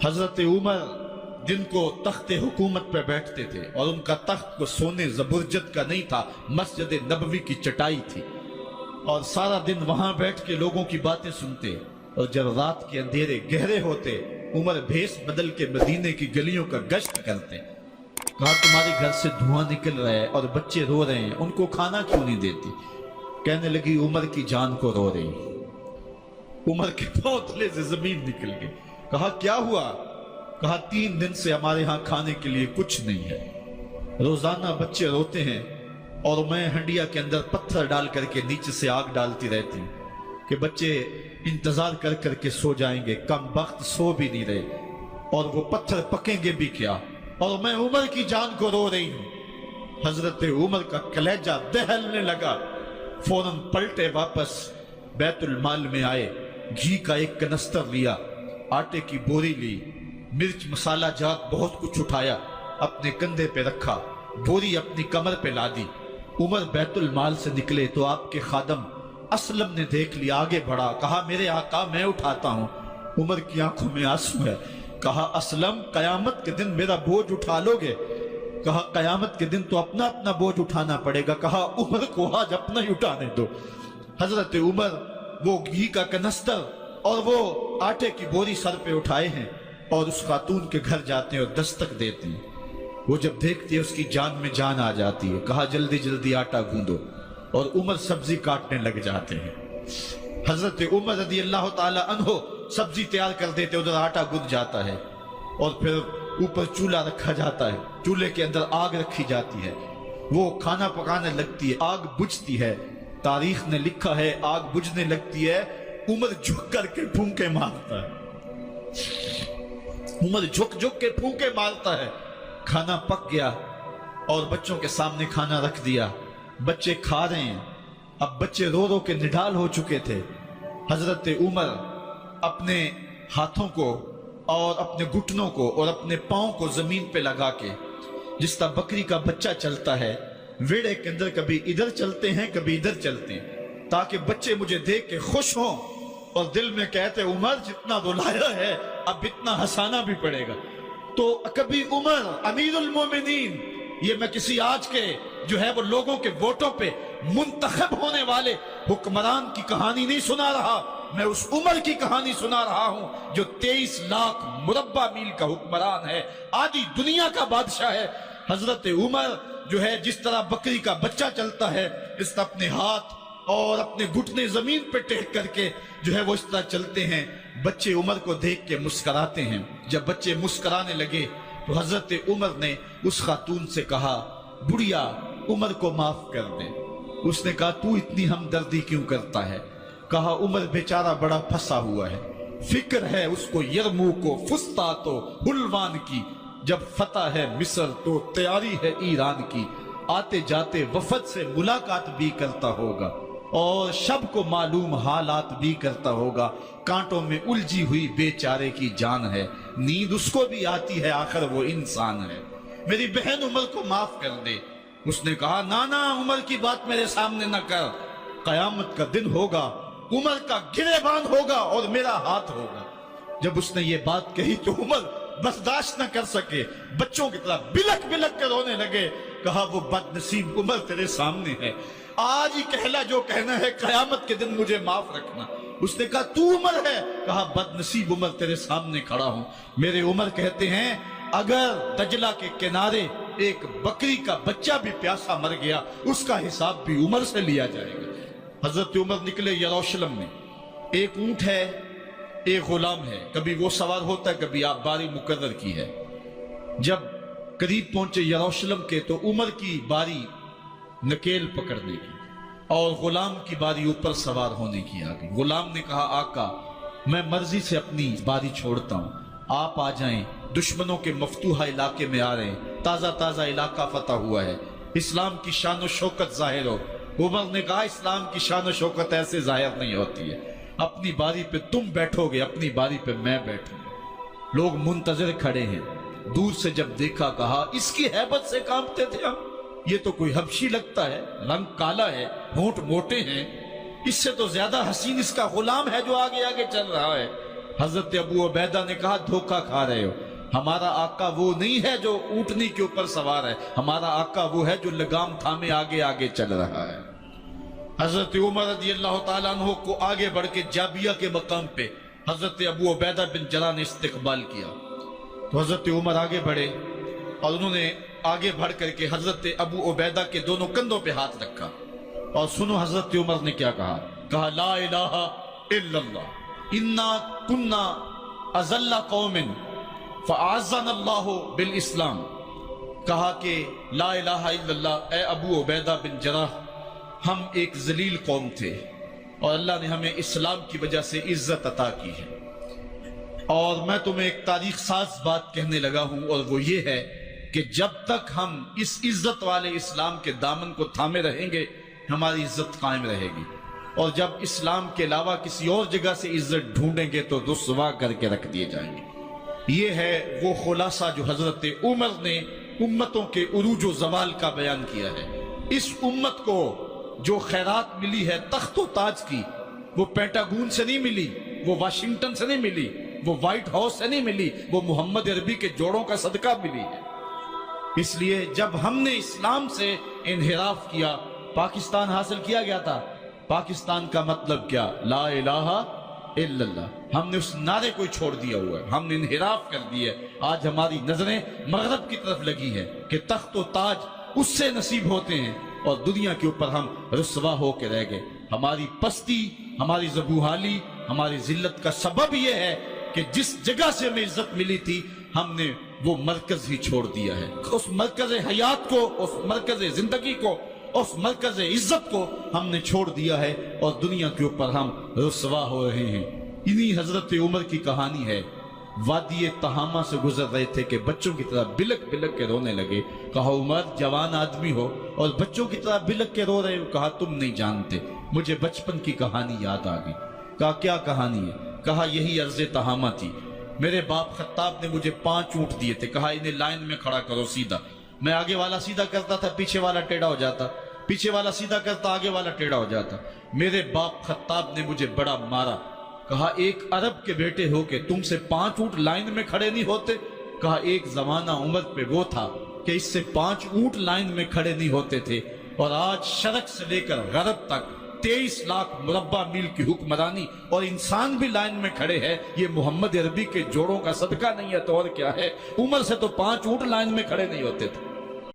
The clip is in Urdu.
حضرت عمر جن کو تخت حکومت پہ بیٹھتے تھے اور ان کا تخت کو سونے زبرجد کا نہیں تھا، مسجد نبوی کی چٹائی تھی، اور سارا دن وہاں بیٹھ کے لوگوں کی باتیں سنتے، اور جب رات کے اندھیرے گہرے ہوتے عمر بھیس بدل کے مدینے کی گلیوں کا گشت کرتے۔ کہا تمہارے گھر سے دھواں نکل رہا ہے اور بچے رو رہے ہیں، ان کو کھانا کیوں نہیں دیتی؟ کہنے لگی عمر کی جان کو رو رہی۔ عمر کے پاؤں تلے سے زمین نکل گئی۔ کہا کیا ہوا؟ کہا 3 دن سے ہمارے ہاں کھانے کے لیے کچھ نہیں ہے، روزانہ بچے روتے ہیں اور میں ہنڈیا کے اندر پتھر ڈال کر کے نیچے سے آگ ڈالتی رہتی ہوں کہ بچے انتظار کر کر کے سو جائیں گے، کم بخت سو بھی نہیں رہے، اور وہ پتھر پکیں گے بھی کیا، اور میں عمر کی جان کو رو رہی ہوں۔ حضرت عمر کا کلیجہ دہلنے لگا، فوراً پلٹے، واپس بیت المال میں آئے، گھی کا ایک کنستر لیا، آٹے کی بوری لی، مرچ مسالہ جات بہت کچھ اٹھایا، اپنے کندھے پہ رکھا، بوری اپنی کمر پہ لا دی۔ عمر بیت المال سے نکلے تو آپ کے خادم اسلم نے دیکھ لیا، آگے بڑھا، کہا میرے آقا میں اٹھاتا ہوں۔ عمر کی آنکھوں میں آنسو ہے۔ کہا اسلم قیامت کے دن میرا بوجھ اٹھا لو گے؟ کہا قیامت کے دن تو اپنا اپنا بوجھ اٹھانا پڑے گا۔ کہا عمر کو آج اپنا ہی اٹھانے دو۔ حضرت عمر وہ گھی کا کنستر اور وہ آٹے کی بوری سر پہ اٹھائے ہیں اور اس خاتون کے گھر جاتے ہیں اور دستک دیتے ہیں۔ وہ جب دیکھتی ہے اس کی جان میں جان آ جاتی ہے۔ کہا جلدی جلدی آٹا گوندو، اور عمر سبزی کاٹنے لگ جاتے ہیں۔ حضرت عمر رضی اللہ تعالی عنہ سبزی تیار کر دیتے، ادھر آٹا گند جاتا ہے، اور پھر اوپر چولہا رکھا جاتا ہے، چولہے کے اندر آگ رکھی جاتی ہے، وہ کھانا پکانے لگتی ہے، آگ بجھتی ہے۔ تاریخ نے لکھا ہے آگ بجھنے لگتی ہے، عمر جھک کر کے پھونکے مارتا ہے، عمر جھک جھک کے پھونکے مارتا ہے۔ کھانا پک گیا اور بچوں کے سامنے کھانا رکھ دیا، بچے کھا رہے ہیں۔ اب بچے رو رو کے نڈال ہو چکے تھے۔ حضرت عمر اپنے ہاتھوں کو اور اپنے گھٹنوں کو اور اپنے پاؤں کو زمین پہ لگا کے، جس طرح بکری کا بچہ چلتا ہے، ویڑے کے اندر کبھی ادھر چلتے ہیں کبھی ادھر چلتے ہیں، تاکہ بچے مجھے دیکھ کے خوش ہوں اور دل میں کہتے عمر جتنا رلایا ہے اب اتنا ہنسانا بھی پڑے گا۔ تو کبھی عمر امیر المومنین، یہ میں کسی آج کے جو ہے وہ لوگوں کے ووٹوں پہ منتخب ہونے والے حکمران کی کہانی نہیں سنا رہا، میں اس عمر کی کہانی سنا رہا ہوں جو 23 لاکھ مربع میل کا حکمران ہے، آدھی دنیا کا بادشاہ ہے۔ حضرت عمر جو ہے جس طرح بکری کا بچہ چلتا ہے، اس طرح اپنے ہاتھ اور اپنے گھٹنے زمین پہ ٹیک کر کے جو ہے وہ اس طرح چلتے ہیں۔ بچے عمر کو دیکھ کے مسکراتے ہیں۔ جب بچے مسکرانے لگے تو حضرت عمر نے اس خاتون سے کہا بڑھیا عمر کو معاف کر دے۔ اس نے کہا تو اتنی ہمدردی کیوں کرتا ہے؟ کہا عمر بیچارہ بڑا پھنسا ہوا ہے، فکر ہے اس کو یرموک و فسطاط و حلوان کی، جب فتح ہے مصر تو تیاری ہے ایران کی، آتے جاتے وفد سے ملاقات بھی کرتا ہوگا اور شب کو معلوم حالات بھی کرتا ہوگا، کانٹوں میں الجھی ہوئی بیچارے کی جان ہے، نیند اس کو بھی آتی ہے، آخر وہ انسان ہے، میری بہن عمر کو معاف کر دے۔ اس نے کہا نانا عمر کی بات میرے سامنے نہ کر، قیامت کا دن ہوگا، عمر کا گریبان ہوگا اور میرا ہاتھ ہوگا۔ جب اس نے یہ بات کہی تو عمر برداشت نہ کر سکے، بچوں کی طرح بلک بلک کر رونے لگے۔ کہا وہ بد نصیب عمر تیرے سامنے ہے، آج ہی کہلا جو کہنا ہے، قیامت کے دن مجھے معاف رکھنا۔ اس نے کہا تو عمر ہے؟ کہا بد نصیب عمر تیرے سامنے کھڑا ہوں۔ میرے عمر کہتے ہیں اگر دجلہ کے کنارے ایک بکری کا بچہ بھی پیاسا مر گیا، اس کا حساب بھی عمر سے لیا جائے گا۔ حضرت عمر نکلے یروشلم میں، ایک اونٹ ہے ایک غلام ہے، کبھی وہ سوار ہوتا ہے کبھی آپ باری مقرر کی ہے۔ جب قریب پہنچے یروشلم کے تو عمر کی باری نکیل پکڑنے کی اور غلام کی باری اوپر سوار ہونے کی آ گئی۔ غلام نے کہا آقا میں مرضی سے اپنی باری چھوڑتا ہوں، آپ آ جائیں، دشمنوں کے مفتوحہ علاقے میں آ رہے ہیں، تازہ تازہ علاقہ فتح ہوا ہے، اسلام کی شان و شوکت ظاہر ہو۔ عمر نے کہا اسلام کی شان و شوکت ایسے ظاہر نہیں ہوتی ہے، اپنی باری پہ تم بیٹھو گے، اپنی باری پہ میں بیٹھوں گا۔ لوگ منتظر کھڑے ہیں، دور سے جب دیکھا کہا اس کی ہیبت سے کانپتے تھے ہم، یہ تو کوئی حبشی لگتا ہے، رنگ کالا ہے، ہونٹ موٹے ہیں، اس سے تو زیادہ حسین اس کا غلام ہے جو آگے آگے چل رہا ہے۔ حضرت ابو عبیدہ نے کہا دھوکہ کھا رہے ہو، ہمارا آقا وہ نہیں ہے جو اونٹنی کے اوپر سوار ہے، ہمارا آقا وہ ہے جو لگام تھامے آگے آگے چل رہا ہے۔ حضرت عمر رضی اللہ تعالیٰ عنہ کو آگے بڑھ کے جابیہ کے مقام پہ حضرت ابو عبیدہ بن جراح نے استقبال کیا، تو حضرت عمر آگے بڑھے اور انہوں نے آگے بڑھ کر کے حضرت ابو عبیدہ کے دونوں کندھوں پہ ہاتھ رکھا، اور سنو حضرت عمر نے کیا کہا، کہا لا الہ الا اللہ انا کنا اذل قوم فاعزنا اللہ بالاسلام، کہا کہ لا الہ الا اللہ، اے ابو عبیدہ بن جراح، ہم ایک ذلیل قوم تھے اور اللہ نے ہمیں اسلام کی وجہ سے عزت عطا کی ہے۔ اور میں تمہیں ایک تاریخ ساز بات کہنے لگا ہوں، اور وہ یہ ہے کہ جب تک ہم اس عزت والے اسلام کے دامن کو تھامے رہیں گے ہماری عزت قائم رہے گی، اور جب اسلام کے علاوہ کسی اور جگہ سے عزت ڈھونڈیں گے تو رسوا کر کے رکھ دیے جائیں گے۔ یہ ہے وہ خلاصہ جو حضرت عمر نے امتوں کے عروج و زوال کا بیان کیا ہے۔ اس امت کو جو خیرات ملی ہے تخت و تاج کی، وہ پینٹاگون سے نہیں ملی، وہ واشنگٹن سے نہیں ملی، وہ وائٹ ہاؤس سے نہیں ملی، وہ محمد عربی کے جوڑوں کا صدقہ ملی ہے۔ اس لیے جب ہم نے اسلام سے انحراف کیا، پاکستان حاصل کیا گیا تھا، پاکستان کا مطلب کیا؟ لا الہ الا اللہ۔ ہم نے اس نعرے کو چھوڑ دیا ہوا ہے، ہم نے انحراف کر دیا ہے۔ آج ہماری نظریں مغرب کی طرف لگی ہے کہ تخت و تاج اس سے نصیب ہوتے ہیں، اور دنیا کے اوپر ہم رسوا ہو کے رہ گئے۔ ہماری پستی، ہماری زبوحالی، ہماری ذلت کا سبب یہ ہے کہ جس جگہ سے ہمیں عزت ملی تھی ہم نے وہ مرکز ہی چھوڑ دیا ہے۔ اس مرکز حیات کو، اس مرکز زندگی کو، اس مرکز عزت کو ہم نے چھوڑ دیا ہے، اور دنیا کے اوپر ہم رسوا ہو رہے ہیں۔ انہی حضرت عمر کی کہانی ہے۔ وادی تہامہ سے گزر رہے تھے کہ بچوں کی طرح بلک بلک کے رونے لگے۔ کہا عمر جوان آدمی ہو اور بچوں کی طرح بلک کے رو رہے ہو؟ کہا تم نہیں جانتے، مجھے بچپن کی کہانی یاد آ گئی۔ کہا کیا کہانی ہے؟ کہا یہی عرض تہامہ تھی، میرے باپ خطاب نے مجھے 5 اونٹ دیے تھے، کہا انہیں لائن میں کھڑا کرو سیدھا۔ میں آگے والا سیدھا کرتا تھا، پیچھے والا ٹیڑھا ہو جاتا، پیچھے والا سیدھا کرتا، آگے والا ٹیڑھا ہو جاتا۔ میرے باپ خطاب نے مجھے بڑا مارا۔ کہا ایک عرب کے بیٹے ہو کہ تم سے 5 اونٹ لائن میں کھڑے نہیں ہوتے؟ کہا ایک زمانہ عمر پہ وہ تھا کہ اس سے 5 اونٹ لائن میں کھڑے نہیں ہوتے تھے، اور آج شرق سے لے کر غرب تک 23 لاکھ مربع میل کی حکمرانی، اور انسان بھی لائن میں کھڑے ہیں۔ یہ محمد عربی کے جوڑوں کا صدقہ نہیں ہے تو اور کیا ہے؟ عمر سے تو 5 اونٹ لائن میں کھڑے نہیں ہوتے تھے۔